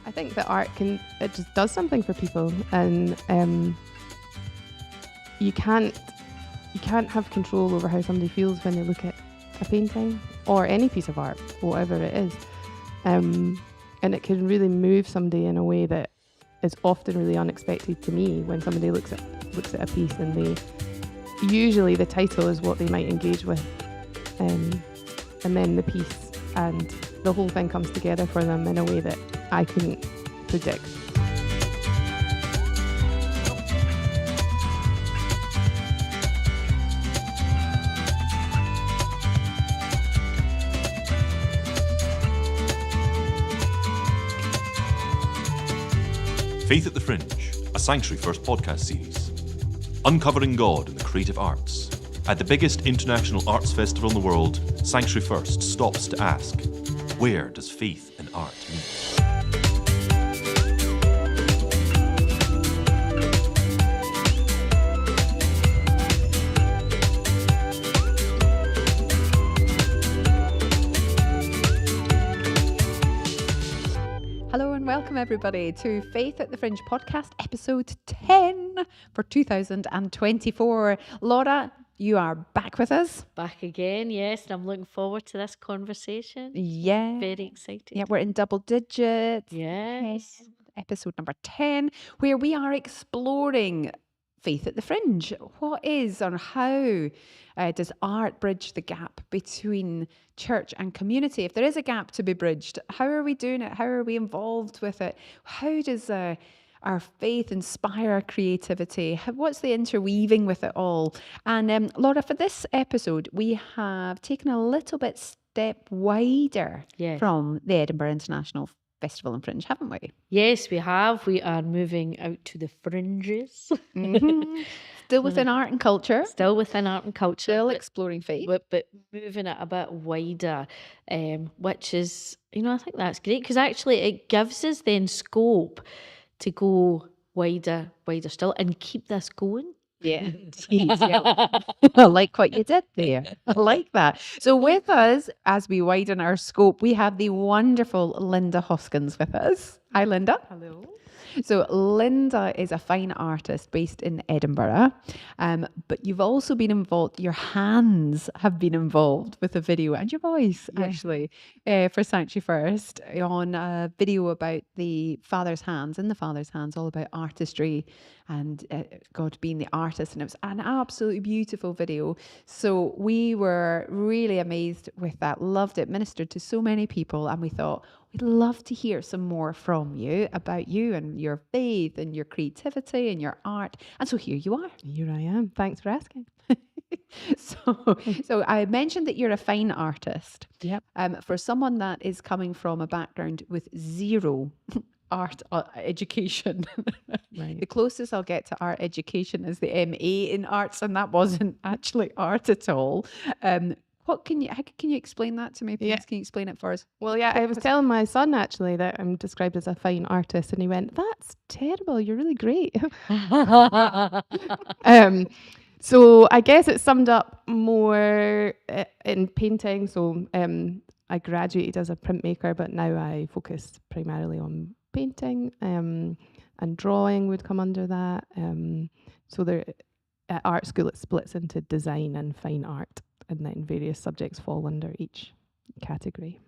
I think that art it just does something for people, and you can't have control over how somebody feels when they look at a painting or any piece of art, whatever it is, and it can really move somebody in a way that is often really unexpected to me when somebody looks at a piece and they usually the title is what they might engage with, and then the piece and the whole thing comes together for them in a way that I couldn't predict. Faith at the Fringe, a Sanctuary First podcast series. Uncovering God in the creative arts. At the biggest international arts festival in the world, Sanctuary First stops to ask, where does faith and art meet? Hello and welcome everybody to Faith at the Fringe podcast, episode 10 for 2024. Laura, you are back with us. Back again, yes, and I'm looking forward to this conversation. Yeah. Very excited. Yeah, we're in double digits. Yes. Episode number 10, where we are exploring Faith at the Fringe. What is or how does art bridge the gap between church and community? If there is a gap to be bridged, how are we doing it? How are we involved with it? How does our faith inspire our creativity? What's the interweaving with it all? And Laura, for this episode, we have taken a little bit step wider Yes. from the Edinburgh International Festival and Fringe, haven't we? Yes, we have. We are moving out to the fringes. Mhm. Still within art and culture, Still within art and culture. still but- exploring faith. but moving it a bit wider, which is, I think that's great because actually it gives us then scope to go wider still and keep this going. Yeah. I like what you did there. I like that. So with us, as we widen our scope, we have the wonderful Linda Hoskins with us. Hi, Linda. Hello. So Linda is a fine artist based in Edinburgh, but you've also been involved, your hands have been involved with a video and your voice actually for Sanctuary First on a video about the Father's Hands, in the Father's Hands, all about artistry and God being the artist, and it was an absolutely beautiful video. So we were really amazed with that, loved it, ministered to so many people, and we thought, we'd love to hear some more from you about you and your faith and your creativity and your art. And so here you are. Here I am. Thanks for asking. So I mentioned that you're a fine artist. Yep. For someone that is coming from a background with zero art education, Right. the closest I'll get to art education is the MA in arts, and that wasn't actually art at all. How can you explain that to me, please? Yeah. Can you explain it for us? Well, yeah, I was telling my son actually that I'm described as a fine artist, and he went, "That's terrible. You're really great." So I guess it summed up more in painting. So I graduated as a printmaker, but now I focus primarily on painting, and drawing would come under that. So there, at art school, it splits into design and fine art, and then various subjects fall under each category.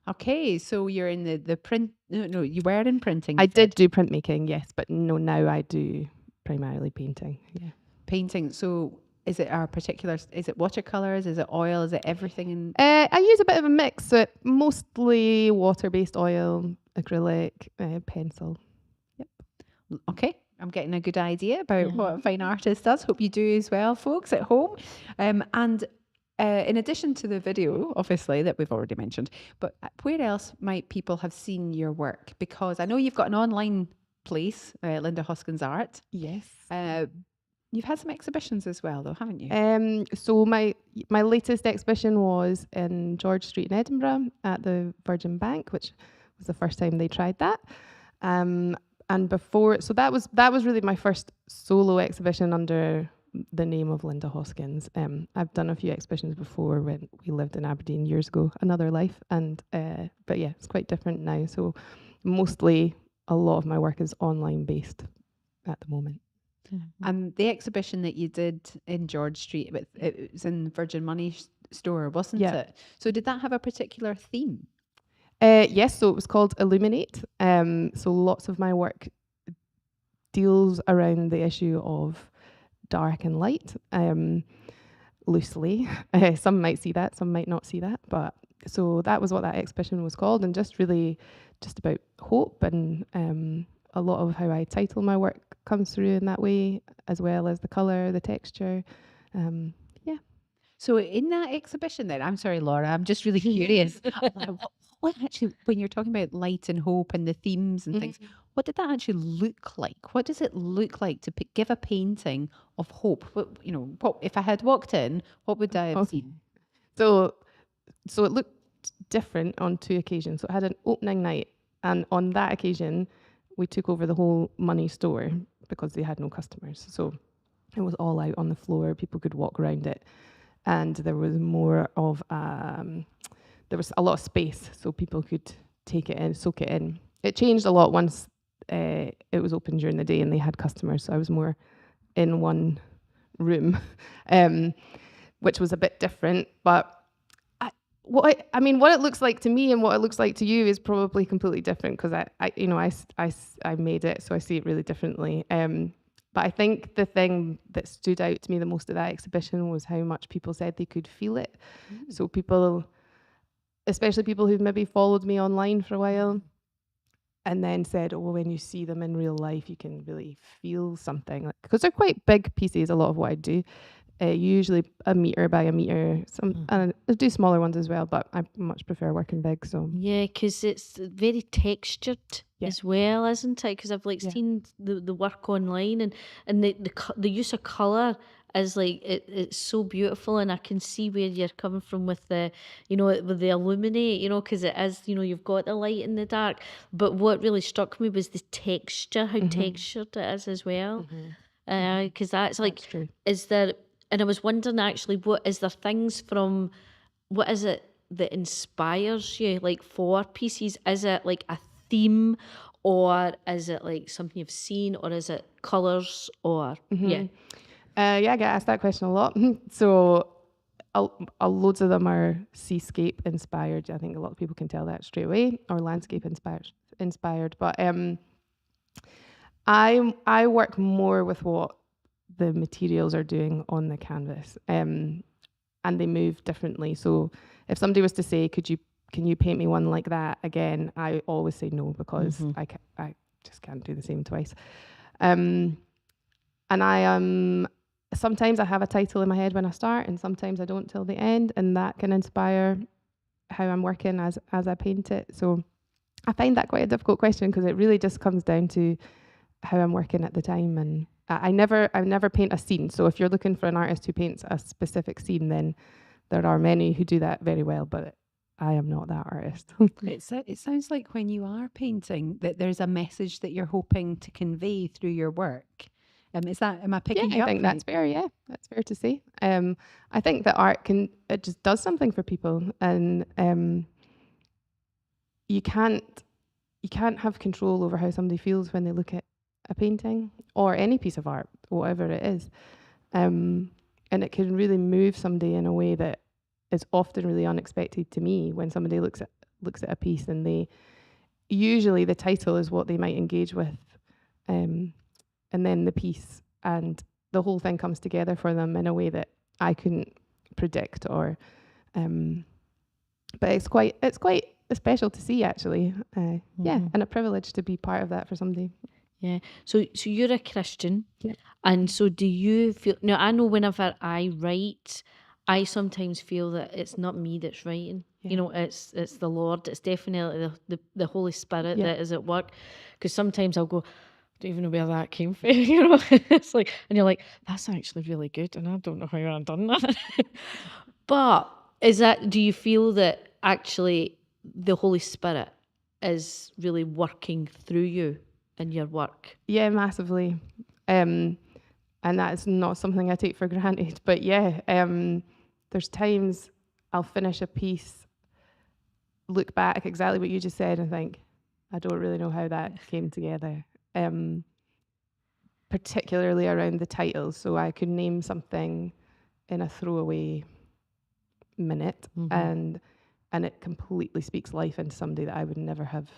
Okay, so you're in the print. No, you were in printing. I did do printmaking, yes, but no, now I do primarily painting. Yeah. Painting. So is it is it watercolors? Is it oil? Is it everything in? I use a bit of a mix, so mostly water-based oil, acrylic, pencil. Okay, I'm getting a good idea about what a fine artist does. Hope you do as well, folks at home. And in addition to the video, obviously, that we've already mentioned, but where else might people have seen your work? Because I know you've got an online place, Linda Hoskins Art. Yes. You've had some exhibitions as well, though, haven't you? So my latest exhibition was in George Street in Edinburgh at the Virgin Bank, which was the first time they tried that. And before, so that was really my first solo exhibition under the name of Linda Hoskins. I've done a few exhibitions before when we lived in Aberdeen years ago, another life, and but yeah, it's quite different now. So mostly a lot of my work is online based at the moment. And the exhibition that you did in George Street, it was in Virgin Money store, wasn't Yeah. it? So did that have a particular theme? Yes, so it was called Illuminate. So lots of my work deals around the issue of dark and light, loosely. Some might see that, some might not see that. But so that was what that exhibition was called, and just really just about hope, and a lot of how I title my work comes through in that way, as well as the colour, the texture. So in that exhibition then, I'm sorry, Laura, I'm just really curious. What actually, when you're talking about light and hope and the themes and things, what did that actually look like? What does it look like to give a painting of hope? What, what if I had walked in, what would I have seen? So it looked different on 2 occasions. So it had an opening night, and on that occasion, we took over the whole Money store because they had no customers. So it was all out on the floor. People could walk around it, and there was more of there was a lot of space, so people could take it in, soak it in. It changed a lot once it was open during the day and they had customers. So I was more in one room, which was a bit different. But what it looks like to me and what it looks like to you is probably completely different, because I made it, so I see it really differently. But I think the thing that stood out to me the most at that exhibition was how much people said they could feel it. So people, especially people who've maybe followed me online for a while, and then said, oh, well, when you see them in real life, you can really feel something. Because they're quite big pieces, a lot of what I do. Usually 1 metre by 1 metre. And I do smaller ones as well, but I much prefer working big. So Yeah, because it's very textured as well, isn't it? Because I've seen the work online, and the use of colour is it's so beautiful, and I can see where you're coming from with the with the illuminate, because it is, you've got the light and the dark. But what really struck me was the texture, how textured it is as well. Because that's true. is there. And I was wondering actually, what is there things from, what is it that inspires you for pieces? Is it a theme, or is it something you've seen, or is it colours, or I get asked that question a lot. So loads of them are seascape inspired. I think a lot of people can tell that straight away, or landscape inspired. But I work more with what the materials are doing on the canvas, and they move differently. So if somebody was to say, can you paint me one like that again, I always say no, because I just can't do the same twice. And I sometimes I have a title in my head when I start, and sometimes I don't till the end, and that can inspire how I'm working as I paint it. So I find that quite a difficult question, because it really just comes down to how I'm working at the time. And I never paint a scene. So if you're looking for an artist who paints a specific scene, then there are many who do that very well, but I am not that artist. It sounds like when you are painting that there's a message that you're hoping to convey through your work. Am I picking you I up think right? that's fair. Yeah, that's fair to say. I think that art it just does something for people, and you can't have control over how somebody feels when they look at a painting or any piece of art, whatever it is. And it can really move somebody in a way that is often really unexpected to me, when somebody looks at a piece, and they usually, the title is what they might engage with, and then the piece, and the whole thing comes together for them in a way that I couldn't predict, or but it's quite special to see, actually. And a privilege to be part of that for somebody. Yeah. So you're a Christian, and so do you feel? Now, I know whenever I write, I sometimes feel that it's not me that's writing. It's the Lord. It's definitely the Holy Spirit that is at work. Because sometimes I'll go, I don't even know where that came from. It's and you're like, that's actually really good, and I don't know how I've done that. But do you feel that actually the Holy Spirit is really working through you in your work? Yeah, massively. And that's not something I take for granted. But there's times I'll finish a piece, look back, exactly what you just said, and think, I don't really know how that came together. Particularly around the titles. So I could name something in a throwaway minute, and it completely speaks life into somebody that I would never have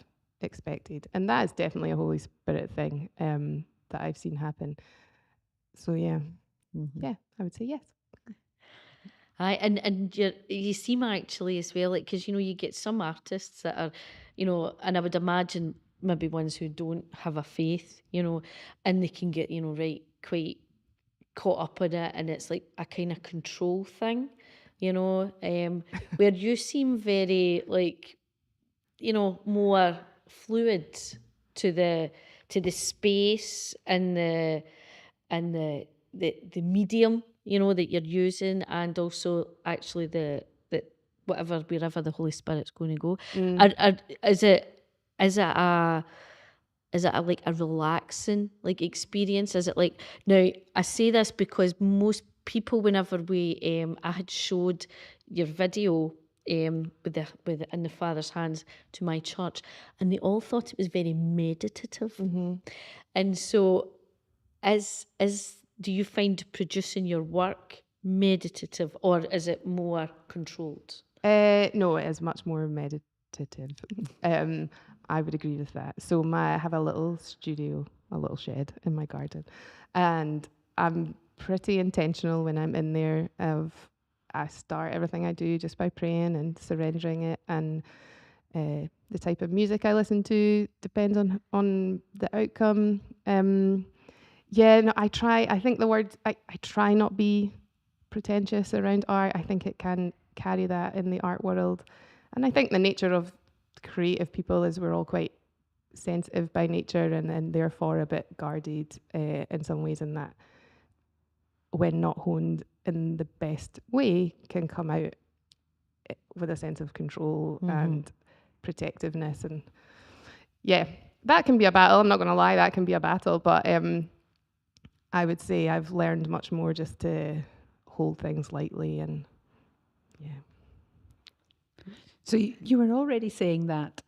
expected. And that is definitely a Holy Spirit thing that I've seen happen. So yeah, I would say yes. And you seem actually as well, like, because you get some artists that are, and I would imagine maybe ones who don't have a faith, and they can get right quite caught up in it, and it's like a kind of control thing, where you seem very like more fluid to the space and the medium that you're using, and also actually the wherever the Holy Spirit's going to go. Is it like a relaxing like experience? Is it like, now I say this because most people, whenever I had showed your video with the in the Father's hands to my church, and they all thought it was very meditative. And so do you find producing your work meditative, or is it more controlled? No, it is much more meditative. I would agree with that. So I have a little studio, a little shed in my garden, and I'm pretty intentional when I'm in there. I start everything I do just by praying and surrendering it, and the type of music I listen to depends on the outcome. No, I try. I think the word I try not be pretentious around art. I think it can carry that in the art world, and I think the nature of creative people is we're all quite sensitive by nature, and therefore a bit guarded in some ways, and that when not honed in the best way can come out with a sense of control and protectiveness. And yeah, that can be a battle. I'm not going to lie, that can be a battle, but I would say I've learned much more just to hold things lightly, and yeah. So you were already saying that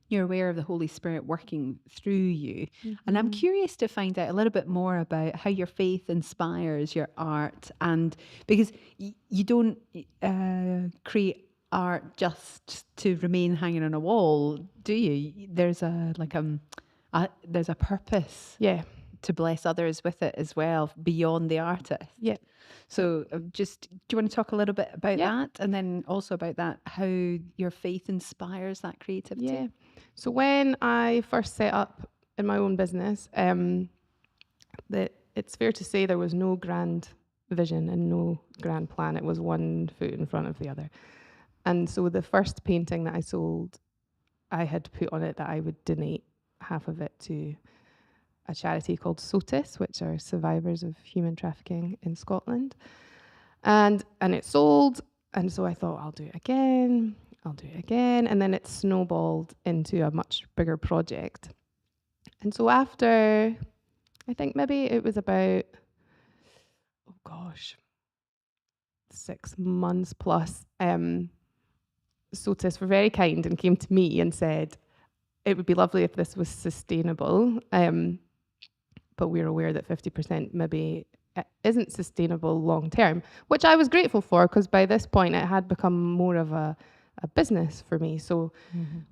you're aware of the Holy Spirit working through you. And I'm curious to find out a little bit more about how your faith inspires your art. And because you don't create art just to remain hanging on a wall, do you? There's there's a purpose. Yeah. To bless others with it as well, beyond the artist. Yeah. So do you want to talk a little bit about that? And then also about that, how your faith inspires that creativity? Yeah. So when I first set up in my own business, it's fair to say there was no grand vision and no grand plan. It was one foot in front of the other. And so the first painting that I sold, I had put on it that I would donate half of it to a charity called SOTUS, which are survivors of human trafficking in Scotland. And it sold, and so I thought, I'll do it again, and then it snowballed into a much bigger project. And so after, I think maybe it was about, 6 months plus, SOTUS were very kind and came to me and said, it would be lovely if this was sustainable, but we're aware that 50% maybe isn't sustainable long term, which I was grateful for, because by this point it had become more of a business for me. So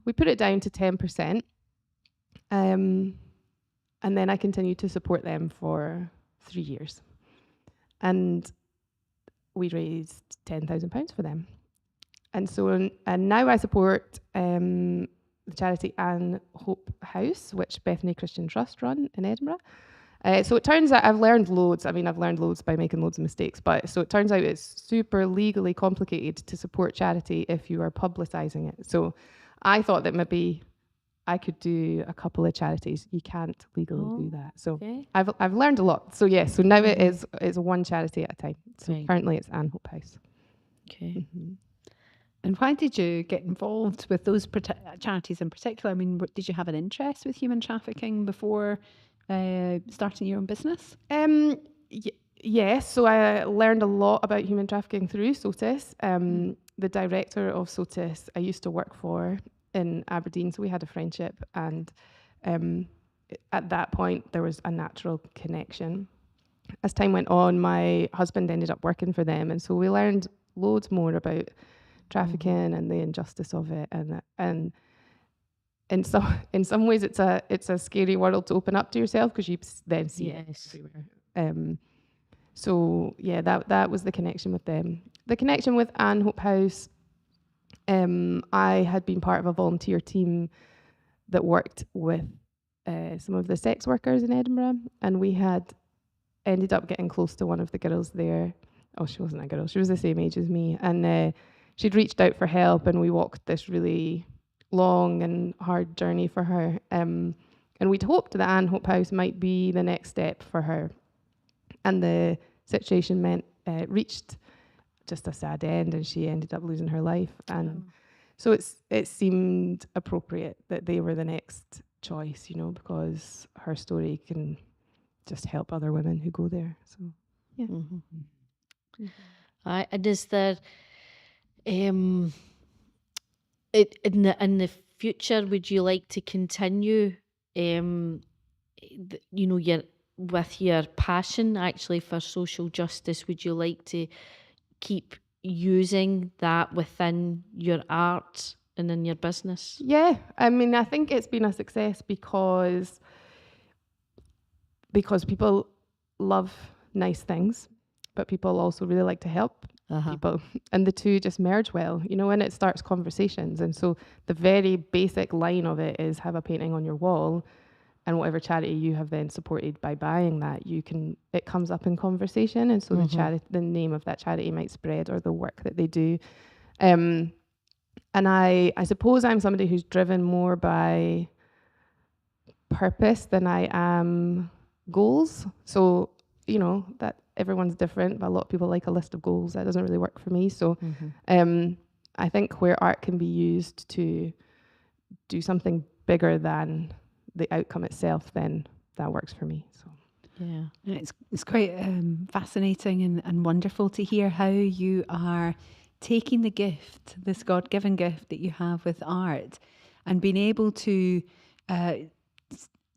we put it down to 10%, and then I continued to support them for 3 years. And we raised £10,000 for them. And so and now I support the charity Anne Hope House, which Bethany Christian Trust run in Edinburgh. So it turns out I've learned loads. I mean, I've learned loads by making loads of mistakes, but so it turns out it's super legally complicated to support charity if you are publicising it. So I thought that maybe I could do a couple of charities. You can't legally do that. So I've learned a lot. So yeah, so now it's one charity at a time. So currently it's Anne Hope House. Okay. And why did you get involved with those charities in particular? I mean, did you have an interest with human trafficking before starting your own business? Yes, so I learned a lot about human trafficking through SOTUS. The director of SOTUS I used to work for, in Aberdeen, so we had a friendship, and at that point there was a natural connection. As time went on, my husband ended up working for them, and so we learned loads more about trafficking and the injustice of it, and in some ways it's a scary world to open up to yourself, because you then see it Yes. everywhere. So yeah, that was the connection with them. The connection with Anne Hope House, I had been part of a volunteer team that worked with some of the sex workers in Edinburgh, and we had ended up getting close to one of the girls there. Oh, she wasn't a girl, she was the same age as me, and she'd reached out for help, and we walked this really long and hard journey for her. And we'd hoped that Anne Hope House might be the next step for her. And the situation meant it reached just a sad end, and she ended up losing her life. And so it seemed appropriate that they were the next choice, because her story can just help other women who go there. So yeah. And is there, in the future, would you like to continue, your with your passion actually for social justice? Would you like to keep using that within your art and in your business? Yeah, I mean, I think it's been a success because people love nice things, but people also really like to help people, and the two just merge well, and it starts conversations. And so the very basic line of it is have a painting on your wall, and whatever charity you have then supported by buying that, it comes up in conversation, and so the name of that charity might spread, or the work that they do. And I suppose I'm somebody who's driven more by purpose than I am goals. So, that everyone's different, but a lot of people like a list of goals. That doesn't really work for me. So I think where art can be used to do something bigger than the outcome itself, then that works for me. So yeah, it's quite fascinating and wonderful to hear how you are taking the gift, this God-given gift that you have with art, and being able to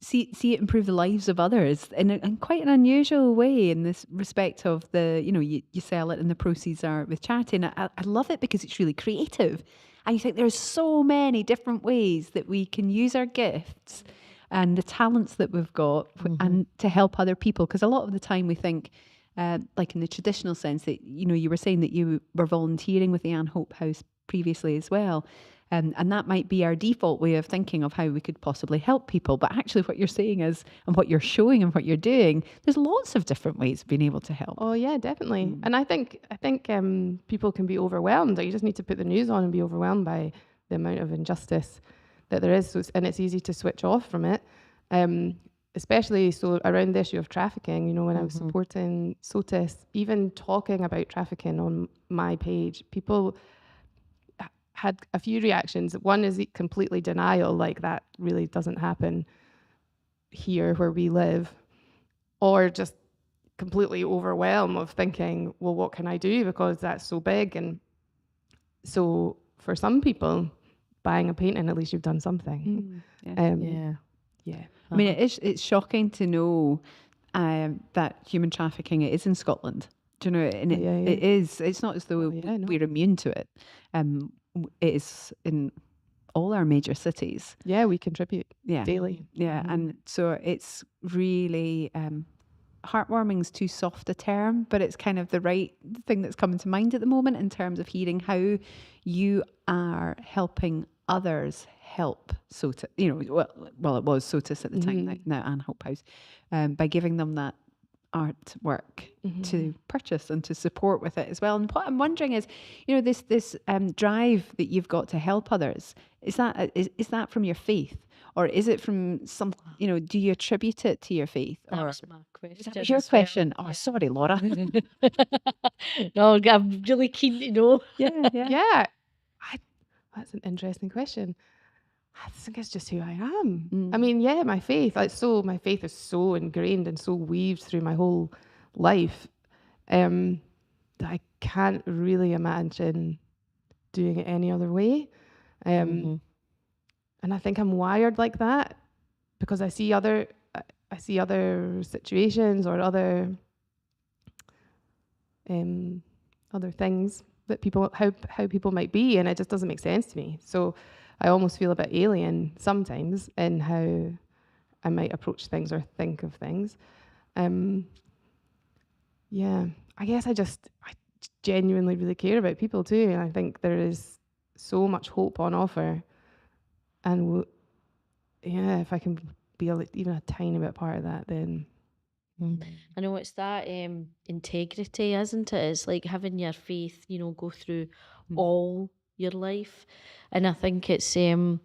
see it improve the lives of others in quite an unusual way, in this respect of you sell it and the proceeds are with charity. And I love it because it's really creative. And you think there's so many different ways that we can use our gifts and the talents that we've got and to help other people. Because a lot of the time we think, like in the traditional sense that, you were saying that you were volunteering with the Anne Hope House previously as well. And that might be our default way of thinking of how we could possibly help people. But actually what you're saying is, and what you're showing and what you're doing, there's lots of different ways of being able to help. Oh yeah, definitely. And I think people can be overwhelmed. You just need to put the news on and be overwhelmed by the amount of injustice that there is. So it's easy to switch off from it. Especially so around the issue of trafficking, when I was supporting SOTUS, even talking about trafficking on my page, people had a few reactions. One is completely denial, like that really doesn't happen here where we live, or just completely overwhelmed of thinking, well, what can I do, because that's so big. And so for some people, buying a painting, at least you've done something. Yeah. I mean, it's shocking to know that human trafficking, it is in Scotland. Do you know? And it is. It's not as though we're immune to it. It is in all our major cities. Yeah, we contribute daily. Yeah, and so it's really heartwarming is too soft a term, but it's kind of the right thing that's coming to mind at the moment in terms of hearing how you are helping others help SOTUS. Well, it was SOTUS at the time, now Anne Hope House, by giving them that artwork to purchase and to support with it as well. And what I'm wondering is, this drive that you've got to help others, is that from your faith, or is it from some, do you attribute it to your faith? That was my question. That was your question. Oh, sorry, Laura. No, I'm really keen to know. Yeah. That's an interesting question. I think it's just who I am. I mean, my faith. My faith is so ingrained and so weaved through my whole life that I can't really imagine doing it any other way. And I think I'm wired like that because I see other situations or other things that people how people might be, and it just doesn't make sense to me. So I almost feel a bit alien sometimes in how I might approach things or think of things. Yeah, I guess I genuinely really care about people too, and I think there is so much hope on offer. And yeah, if I can be even a tiny bit part of that, then I know it's that integrity, isn't it? It's like having your faith, go through all your life. And I think it's do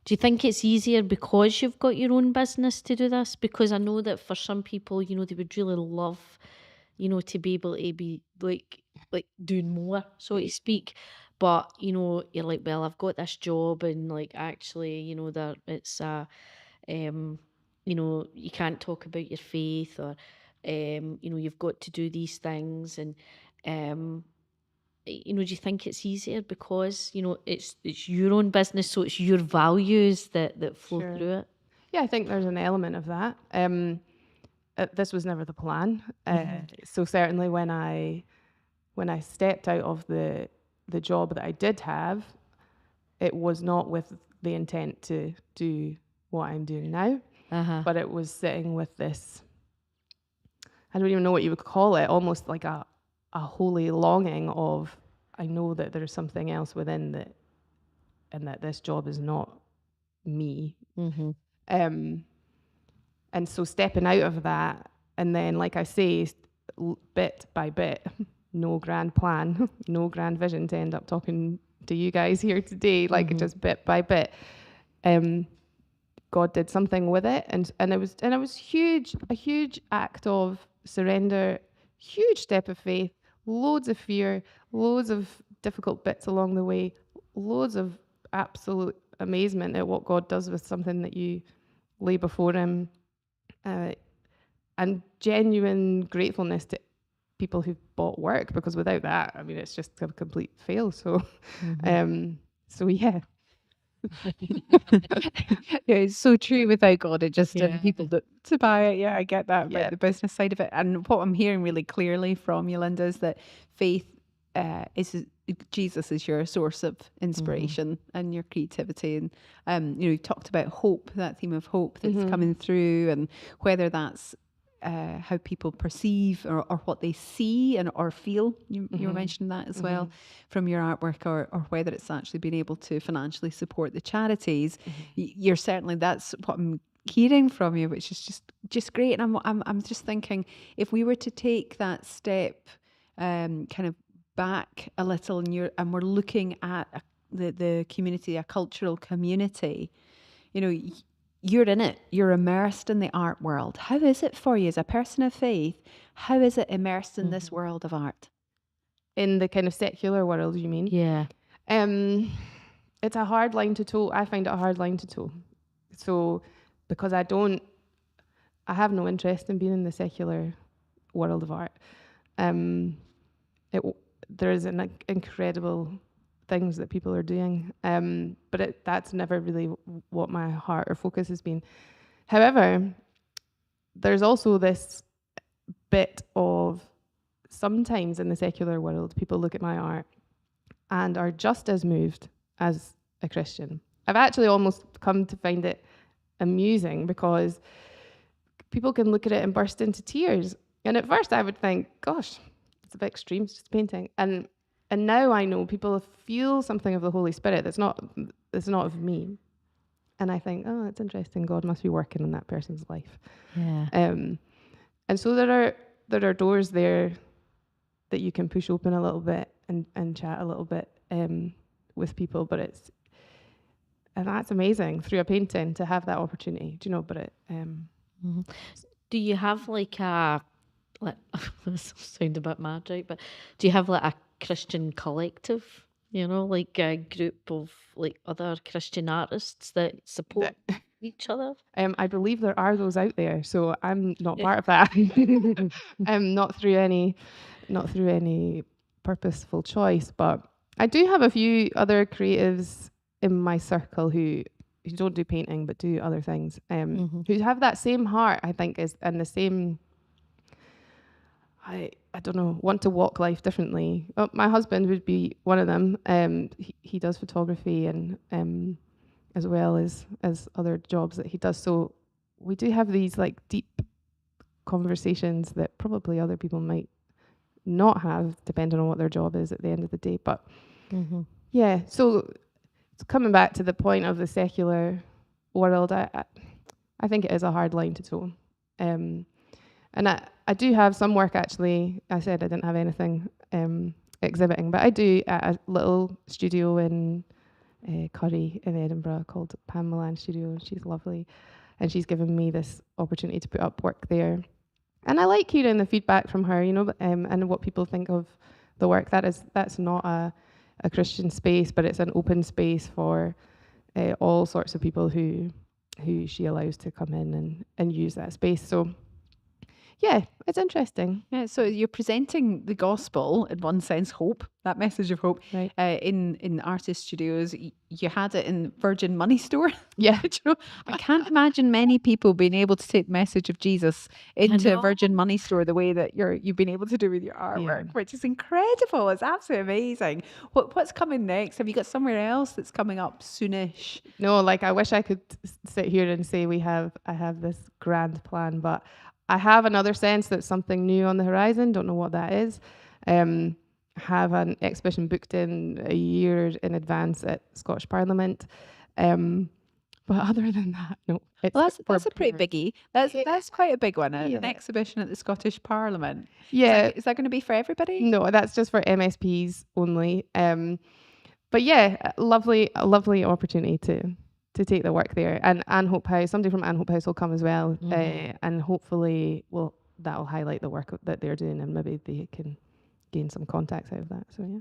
you think it's easier because you've got your own business to do this? Because I know that for some people, they would really love, to be able to be like doing more, so to speak. But, you're like, well, I've got this job, and like actually, that it's you can't talk about your faith, or you've got to do these things. And do you think it's easier because it's your own business, so it's your values that flow Sure. through it? Yeah, I think there's an element of that. This was never the plan. So certainly when I stepped out of the job that I did have, it was not with the intent to do what I'm doing now, but it was sitting with this, I don't even know what you would call it, almost like a holy longing of, I know that there's something else within that, and that this job is not me. And so stepping out of that, and then, like I say, bit by bit, no grand plan, no grand vision to end up talking to you guys here today, like just bit by bit. God did something with it, and it was a huge act of surrender, huge step of faith, loads of fear, loads of difficult bits along the way, loads of absolute amazement at what God does with something that you lay before him, and genuine gratefulness to people who've bought work, because without that, I mean, it's just a complete fail. So, so yeah. Yeah, it's so true. Without God, it just people to buy it. Yeah, I get that about the business side of it. And what I'm hearing really clearly from you, Linda, is that faith is Jesus is your source of inspiration and your creativity. And you talked about hope, that theme of hope that's coming through, and whether that's how people perceive or what they see or feel. You were mentioning that as well from your artwork, or whether it's actually being able to financially support the charities. You're certainly, that's what I'm hearing from you, which is just great. And I'm just thinking, if we were to take that step kind of back a little, and we're looking at the community, a cultural community, you're in it, you're immersed in the art world. How is it for you as a person of faith? How is it immersed in this world of art? In the kind of secular world, you mean? Yeah. It's a hard line to toe. I find it a hard line to toe. So, because I have no interest in being in the secular world of art. There's an incredible things that people are doing, but that's never really what my heart or focus has been. However, there's also this bit of, sometimes in the secular world, people look at my art and are just as moved as a Christian. I've actually almost come to find it amusing, because people can look at it and burst into tears. And at first I would think, gosh, it's a bit extreme, it's just painting. And now I know people feel something of the Holy Spirit that's not of me. And I think, oh, it's interesting. God must be working in that person's life. Yeah. And so there are doors there that you can push open a little bit and chat a little bit with people. But that's amazing, through a painting, to have that opportunity. Do you know? But Do you have like this sound a bit mad, right? But do you have like a Christian collective? Like a group of like other Christian artists that support each other? I believe there are those out there, so I'm not part of that. Not through any purposeful choice, but I do have a few other creatives in my circle who who don't do painting but do other things, who have that same heart, I think, is and the same. I don't know, want to walk life differently. My husband would be one of them. He does photography and as well as other jobs that he does. So we do have these like deep conversations that probably other people might not have, depending on what their job is at the end of the day. But yeah, so coming back to the point of the secular world, I think it is a hard line to toe. And I do have some work, actually. I said I didn't have anything exhibiting, but I do at a little studio in Curry in Edinburgh called Pam Milan Studio. She's lovely. And she's given me this opportunity to put up work there. And I like hearing the feedback from her, you know, and what people think of the work. That's not a Christian space, but it's an open space for all sorts of people who she allows to come in and use that space. So yeah, it's interesting. Yeah, so you're presenting the gospel, in one sense, hope, that message of hope, Right. in artist studios. You had it in Virgin Money Store. Yeah. Do you know, I can't imagine many people being able to take the message of Jesus into a know. Virgin Money Store the way that you've been able to do with your artwork, which is incredible. It's absolutely amazing. What's coming next? Have you got somewhere else that's coming up soonish? No, like I wish I could sit here and say I have this grand plan, but I have another sense that something new on the horizon. Don't know what that is. Have an exhibition booked in a year in advance at Scottish Parliament. But other than that, no. Well, that's a pretty biggie. That's quite a big one. An exhibition at the Scottish Parliament. Yeah. Is that going to be for everybody? No, that's just for MSPs only. But yeah, a lovely opportunity to take the work there. And Anne Hope House, somebody from Anne Hope House will come as well. And hopefully that'll highlight the work that they're doing, and maybe they can gain some contacts out of that. So yeah.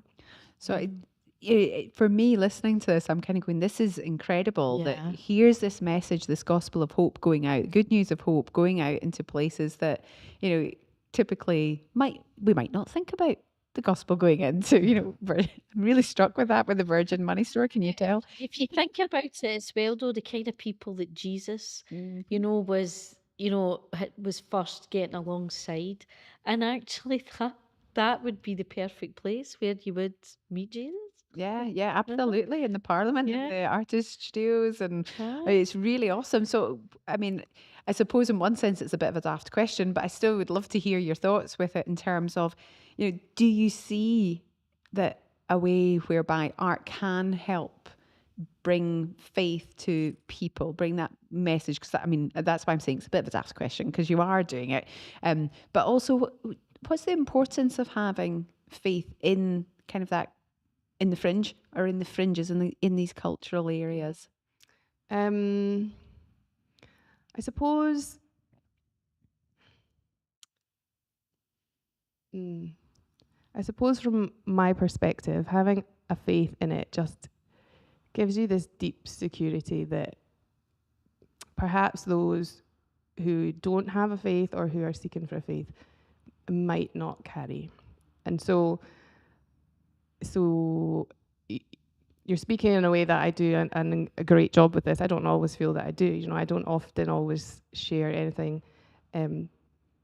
So for me, listening to this, I'm kind of going, this is incredible that here's this message, this gospel of hope going out, good news of hope going out into places that, you know, typically we might not think about the gospel going into, you know. I'm really struck with that with the Virgin Money Store. Can you tell? If you think about it as well, though, the kind of people that Jesus, you know, was first getting alongside, and actually that would be the perfect place where you would meet Jesus. Yeah, absolutely. In the Parliament, in the artist studios, and it's really awesome. So, I mean, I suppose in one sense it's a bit of a daft question, but I still would love to hear your thoughts with it in terms of, you know, do you see that a way whereby art can help bring faith to people, bring that message? Because I mean, that's why I'm saying it's a bit of a daft question, because you are doing it. But also, what's the importance of having faith in kind of that, in the fringe or in the fringes in these cultural areas? I suppose from my perspective, having a faith in it just gives you this deep security that perhaps those who don't have a faith or who are seeking for a faith might not carry. And so you're speaking in a way that I do a great job with this. I don't always feel that I do. You know, I don't often always share anything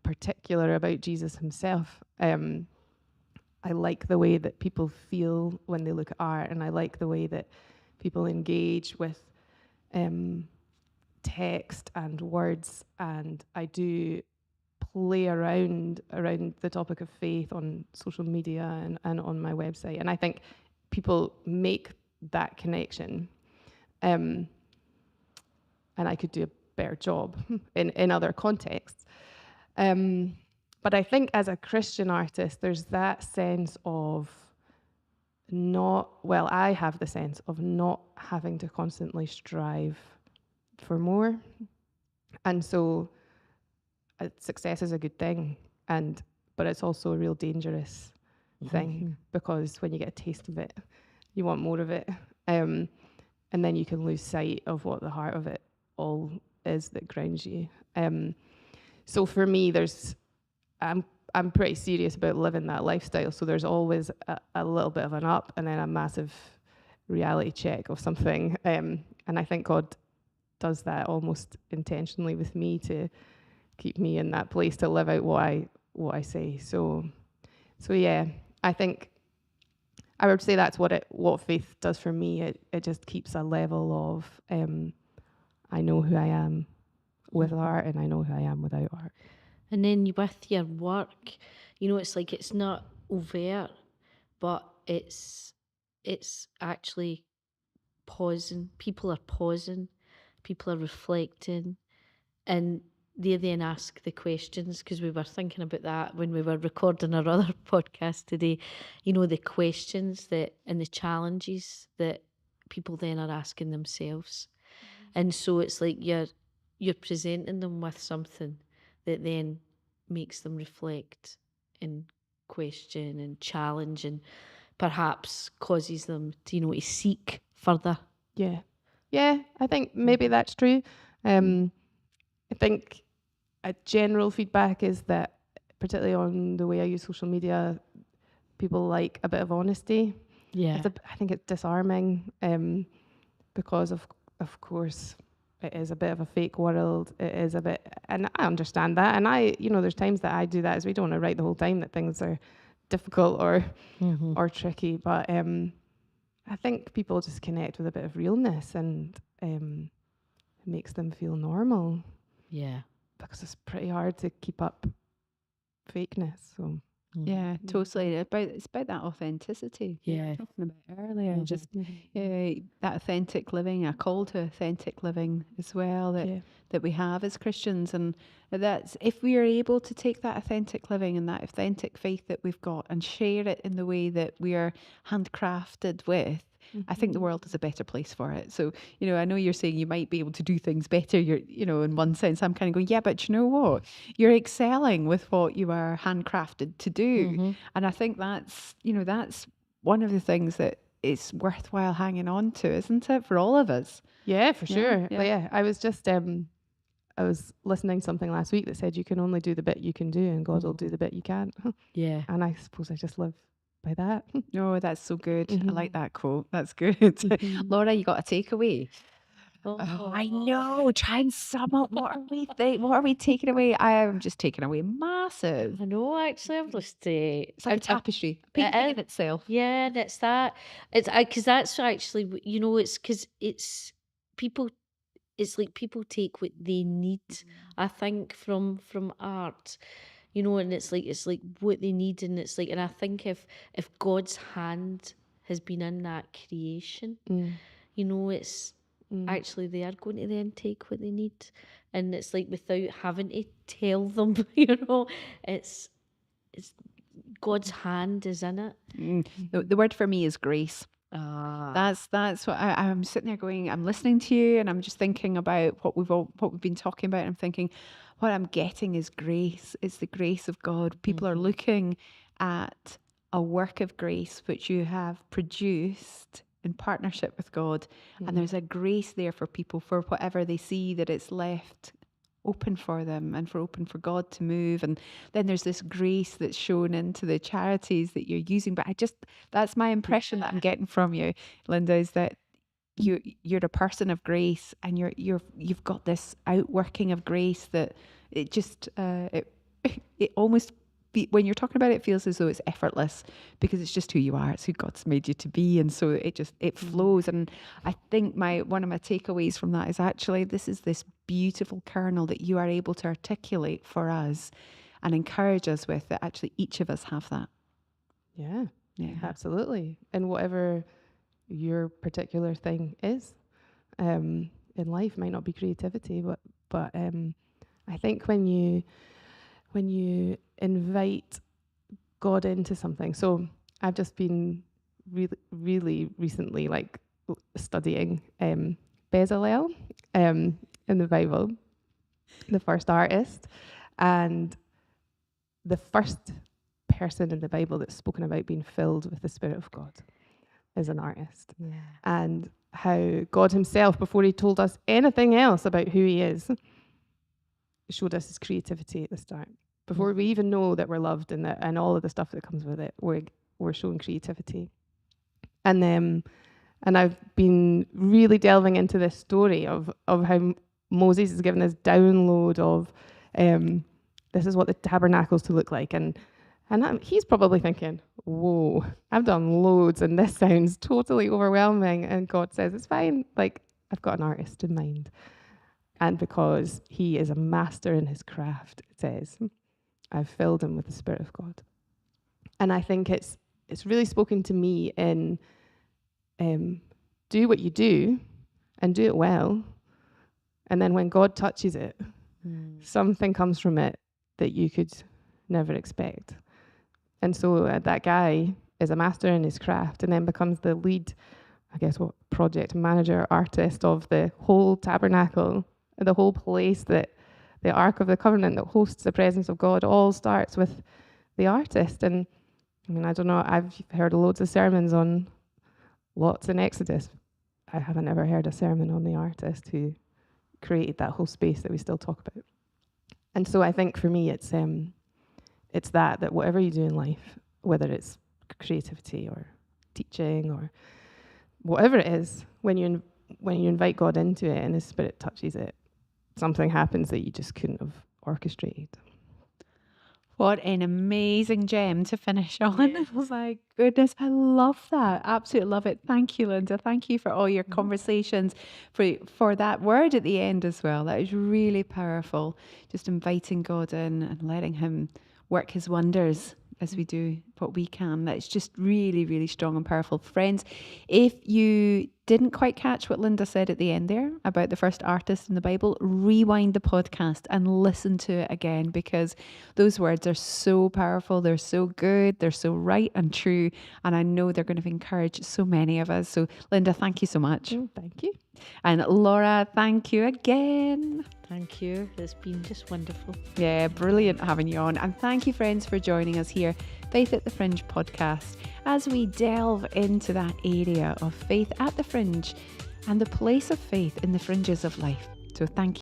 particular about Jesus himself. I like the way that people feel when they look at art, and I like the way that people engage with text and words, and I do play around the topic of faith on social media and on my website, and I think people make that connection, and I could do a better job in other contexts, but I think as a Christian artist there's that sense of I have the sense of not having to constantly strive for more, and so success is a good thing, but it's also a real dangerous thing, because when you get a taste of it, you want more of it, and then you can lose sight of what the heart of it all is that grounds you. So for me, I'm pretty serious about living that lifestyle. So there's always a little bit of an up and then a massive reality check of something, and I thank God does that almost intentionally with me to keep me in that place to live out what I say. So yeah, I think I would say that's what faith does for me. It just keeps a level of I know who I am with art, and I know who I am without art. And then with your work, you know, it's like it's not overt, but it's actually pausing. People are pausing, people are reflecting, and they then ask the questions, because we were thinking about that when we were recording our other podcast today. You know, the questions that and the challenges that people then are asking themselves. And so it's like you're presenting them with something that then makes them reflect and question and challenge, and perhaps causes them to, you know, to seek further. Yeah. Yeah, I think maybe that's true. I think a general feedback is that, particularly on the way I use social media, people like a bit of honesty. Yeah. I think it's disarming because of course it is a bit of a fake world. It is a bit, and I understand that. And there's times that I do that, as we don't want to write the whole time that things are difficult or tricky. But I think people just connect with a bit of realness, and it makes them feel normal, Yeah. because it's pretty hard to keep up fakeness. So Yeah, totally. It's about that authenticity. we were Yeah. talking about earlier. Just that authentic living, a call to authentic living as well that we have as Christians, and that's if we are able to take that authentic living and that authentic faith that we've got and share it in the way that we are handcrafted with. I think the world is a better place for it. So, I know you're saying you might be able to do things better. In one sense, I'm kind of going, yeah, but you know what? You're excelling with what you are handcrafted to do. And I think that's one of the things that is worthwhile hanging on to, isn't it? For all of us. Yeah, for sure. yeah. But yeah, I was just I was listening to something last week that said you can only do the bit you can do, and God will do the bit you can't. Yeah. And I suppose I just live by that. Oh, that's so good. I like that quote. That's good. Laura, you got a takeaway? Oh, I know. Try and sum up. What are we taking away? I am just taking away massive. I know, actually, I've just It's like a tapestry, painting in itself. Yeah, and it's that. It's because that's actually, it's because it's people. It's like people take what they need, I think, from art, and it's like what they need, and it's like, and I think if God's hand has been in that creation, it's actually they are going to then take what they need, and it's like without having to tell them, it's God's hand is in it. The word for me is grace. That's what I'm sitting there going. I'm listening to you, and I'm just thinking about what we've been talking about. I'm thinking, what I'm getting is grace. It's the grace of God. People are looking at a work of grace which you have produced in partnership with God, and there's a grace there for people for whatever they see that it's left open for them and open for God to move. And then there's this grace that's shown into the charities that you're using. But that's my impression that I'm getting from you, Linda, is that you're a person of grace, and you've got this outworking of grace that it just it almost when you're talking about it, it feels as though it's effortless, because it's just who you are. It's who God's made you to be. And so it flows. And I think one of my takeaways from that is actually this is this beautiful kernel that you are able to articulate for us and encourage us with, that actually each of us have that. Yeah, absolutely. And whatever your particular thing is in life, might not be creativity, but I think when you invite God into something. So I've just been really, really recently studying Bezalel in the Bible, the first artist, and the first person in the Bible that's spoken about being filled with the Spirit of God is an artist. Yeah. And how God himself, before he told us anything else about who he is, showed us his creativity at the start. Before we even know that we're loved and all of the stuff that comes with it, we're showing creativity. And And I've been really delving into this story of how Moses is given this download of this is what the tabernacle's to look like. And he's probably thinking, whoa, I've done loads and this sounds totally overwhelming. And God says, it's fine. Like, I've got an artist in mind. And because he is a master in his craft, it says, I've filled him with the Spirit of God. And I think it's really spoken to me in do what you do and do it well. And then when God touches it, something comes from it that you could never expect. And so that guy is a master in his craft and then becomes the lead, I guess, project manager, artist of the whole tabernacle, the whole place that the Ark of the Covenant that hosts the presence of God all starts with the artist. And I mean, I don't know, I've heard loads of sermons on Lot's in Exodus. I haven't ever heard a sermon on the artist who created that whole space that we still talk about. And so I think for me, it's that whatever you do in life, whether it's creativity or teaching or whatever it is, when you invite God into it and His Spirit touches it, something happens that you just couldn't have orchestrated. What an amazing gem to finish on. Yes. Oh my goodness, I love that. Absolutely love it. Thank you, Linda. Thank you for all your conversations, for that word at the end as well. That is really powerful. Just inviting God in and letting Him work His wonders as we do what we can. That's just really, really strong and powerful. Friends, if you didn't quite catch what Linda said at the end there about the first artist in the Bible, rewind the podcast and listen to it again, because those words are so powerful. They're so good. They're so right and true. And I know they're going to encourage so many of us. So Linda, thank you so much. Thank you. And Laura, thank you again. Thank you. It's been just wonderful. Yeah, brilliant having you on. And thank you, friends, for joining us here, Faith at the Fringe podcast, as we delve into that area of faith at the fringe and the place of faith in the fringes of life. So thank you.